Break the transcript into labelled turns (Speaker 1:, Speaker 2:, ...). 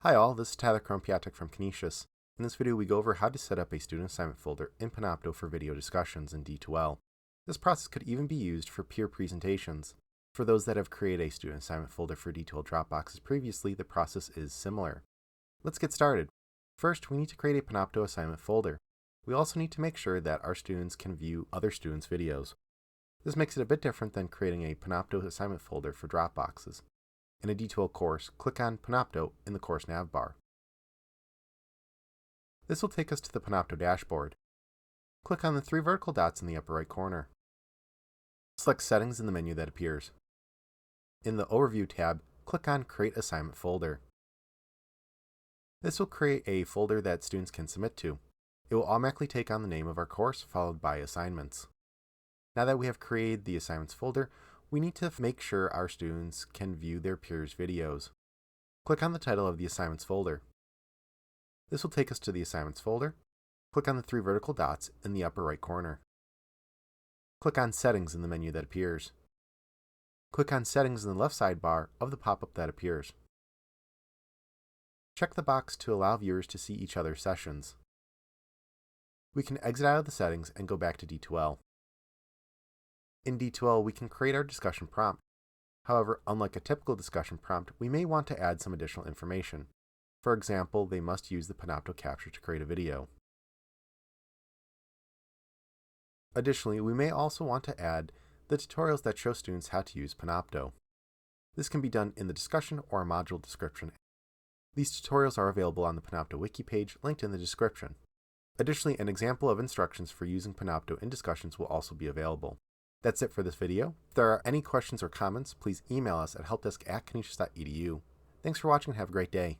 Speaker 1: Hi all, this is Tyler Krompiatek from Canisius. In this video we go over how to set up a student assignment folder in Panopto for video discussions in D2L. This process could even be used for peer presentations. For those that have created a student assignment folder for D2L Dropboxes previously, the process is similar. Let's get started. First, we need to create a Panopto assignment folder. We also need to make sure that our students can view other students' videos. This makes it a bit different than creating a Panopto assignment folder for Dropboxes. In a D2L course, click on Panopto in the course nav bar. This will take us to the Panopto dashboard. Click on the three vertical dots in the upper right corner. Select Settings in the menu that appears. In the Overview tab, click on Create Assignment Folder. This will create a folder that students can submit to. It will automatically take on the name of our course, followed by assignments. Now that we have created the assignments folder, we need to make sure our students can view their peers' videos. Click on the title of the assignments folder. This will take us to the assignments folder. Click on the three vertical dots in the upper right corner. Click on Settings in the menu that appears. Click on Settings in the left sidebar of the pop-up that appears. Check the box to allow viewers to see each other's sessions. We can exit out of the settings and go back to D2L. In D2L, we can create our discussion prompt. However, unlike a typical discussion prompt, we may want to add some additional information. For example, they must use the Panopto capture to create a video. Additionally, we may also want to add the tutorials that show students how to use Panopto. This can be done in the discussion or a module description. These tutorials are available on the Panopto Wiki page, linked in the description. Additionally, an example of instructions for using Panopto in discussions will also be available. That's it for this video. If there are any questions or comments, please email us at helpdesk@canisius.edu. Thanks for watching and have a great day.